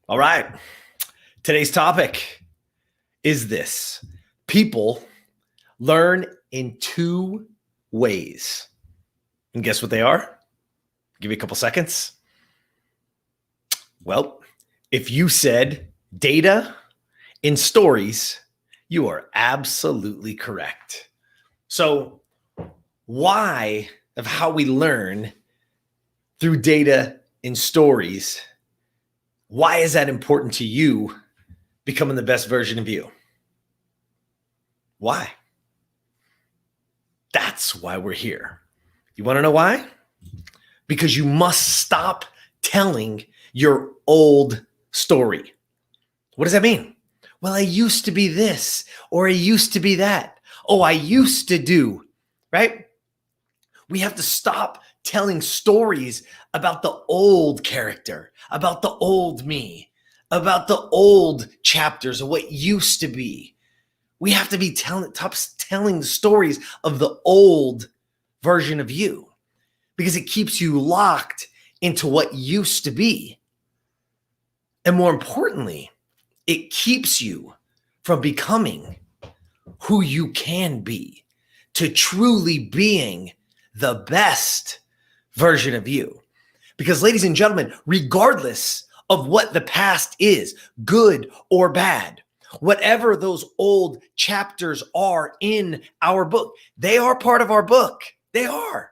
All right. Today's topic is this. People learn in two ways. And guess what they are? Give you a couple seconds. Well, if you said data in stories, you are absolutely correct. So why of how we learn through data in stories, why is that important to you becoming the best version of you? Why? That's why we're here. You want to know why? Because you must stop telling your old story. What does that mean? Well, I used to be this, or I used to be that. Oh, I used to do, right? We have to stop telling stories about the old character, about the old me, about the old chapters of what used to be. We have to be telling the stories of the old version of you because it keeps you locked into what used to be. And more importantly, it keeps you from becoming who you can be, to truly being the best version of you. Because ladies and gentlemen, regardless of what the past is, good or bad, whatever those old chapters are in our book, they are part of our book. They are.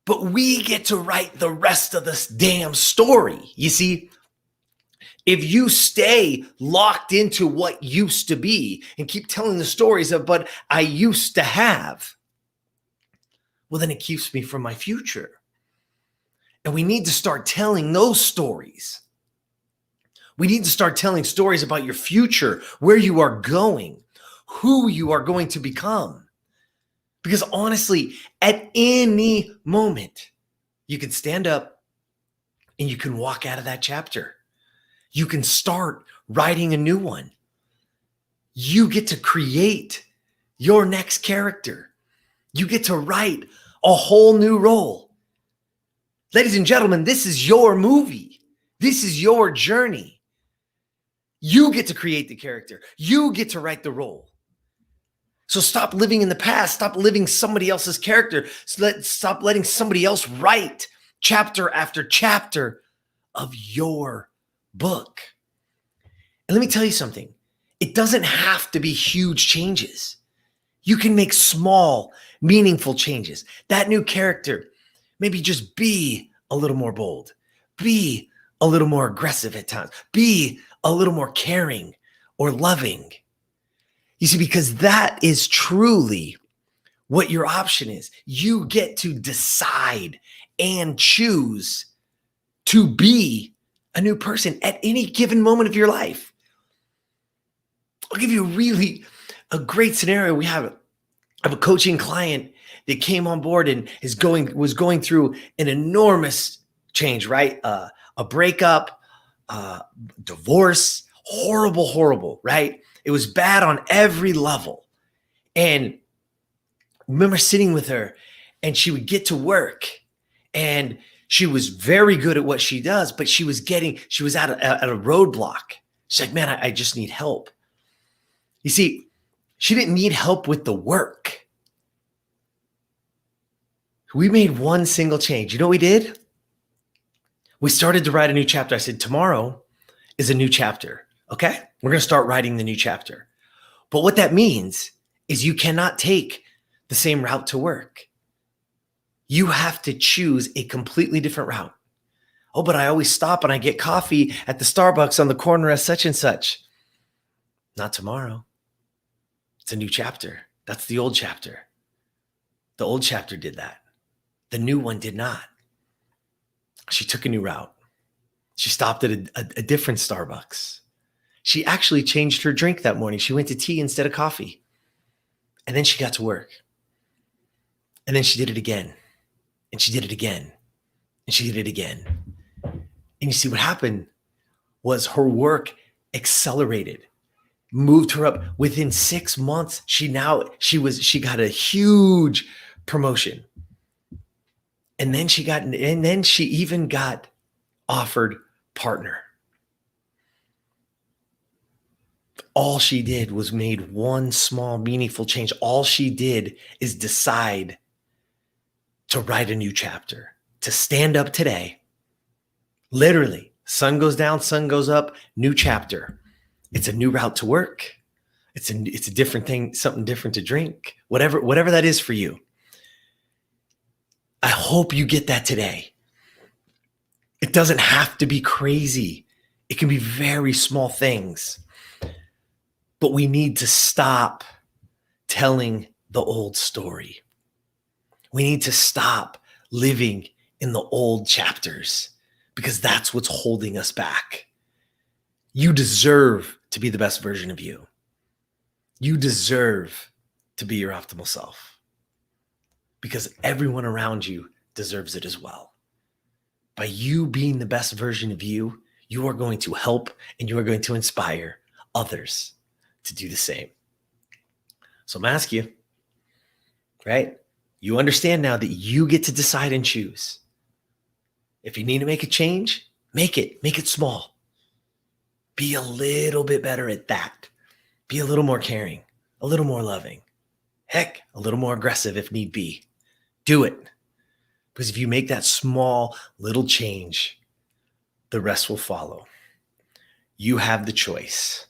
But we get to write the rest of this damn story. You see, if you stay locked into what used to be and keep telling the stories of what I used to have, well, then it keeps me from my future. And we need to start telling those stories. We need to start telling stories about your future, where you are going, who you are going to become. Because honestly, at any moment, you can stand up and you can walk out of that chapter. You can start writing a new one. You get to create your next character. You get to write a whole new role. Ladies and gentlemen, this is your movie. This is your journey. You get to create the character. You get to write the role. So stop living in the past. Stop living somebody else's character. Stop letting somebody else write chapter after chapter of your book. And let me tell you something. It doesn't have to be huge changes. You can make small, meaningful changes. That new character, maybe just be a little more bold, be a little more aggressive at times, be a little more caring or loving. You see, because that is truly what your option is. You get to decide and choose to be a new person at any given moment of your life. I'll give you a great scenario. I have a coaching client that came on board and was going through an enormous change, right? A breakup, divorce, horrible, right? It was bad on every level. And I remember sitting with her and she would get to work and she was very good at what she does, but she was at a roadblock. She's like, man, I just need help. You see, she didn't need help with the work. We made one single change. You know what we did? We started to write a new chapter. I said, tomorrow is a new chapter. Okay? We're going to start writing the new chapter. But what that means is you cannot take the same route to work. You have to choose a completely different route. Oh, but I always stop and I get coffee at the Starbucks on the corner of such and such. Not tomorrow. It's a new chapter. That's the old chapter. The old chapter did that. The new one did not. She took a new route. She stopped at a different Starbucks. She actually changed her drink that morning. She went to tea instead of coffee. And then she got to work. And then she did it again. And she did it again. And she did it again. And you see what happened was her work accelerated, moved her up. Within 6 months, she got a huge promotion. And then she even got offered partner. All she did was made one small, meaningful change. All she did is decide to write a new chapter, to stand up today. Literally, sun goes down, sun goes up, new chapter. It's a new route to work. It's a different thing, something different to drink, whatever that is for you. I hope you get that today. It doesn't have to be crazy. It can be very small things. But we need to stop telling the old story. We need to stop living in the old chapters because that's what's holding us back. You deserve to be the best version of you. You deserve to be your optimal self because everyone around you deserves it as well. By you being the best version of you, you are going to help and you are going to inspire others to do the same. So I'm asking you, right? You understand now that you get to decide and choose. If you need to make a change, make it small. Be a little bit better at that. Be a little more caring, a little more loving. Heck, a little more aggressive if need be. Do it. Because if you make that small little change, the rest will follow. You have the choice.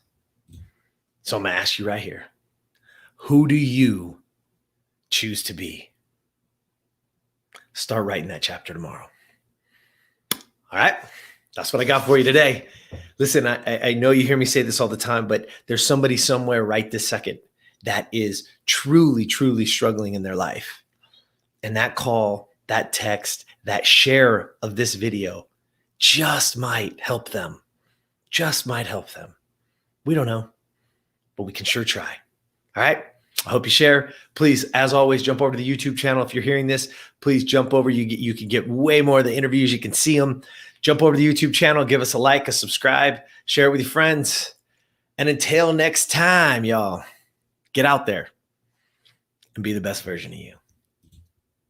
So I'm going to ask you right here, who do you choose to be? Start writing that chapter tomorrow. All right, that's what I got for you today. Listen, I know you hear me say this all the time, but there's somebody somewhere right this second that is truly, truly struggling in their life. And that call, that text, that share of this video just might help them. Just might help them. We don't know, but we can sure try. All right. I hope you share. Please, as always, jump over to the YouTube channel. If you're hearing this, please jump over. You can get way more of the interviews. You can see them. Jump over to the YouTube channel. Give us a like, a subscribe, share it with your friends. And until next time, y'all, get out there and be the best version of you.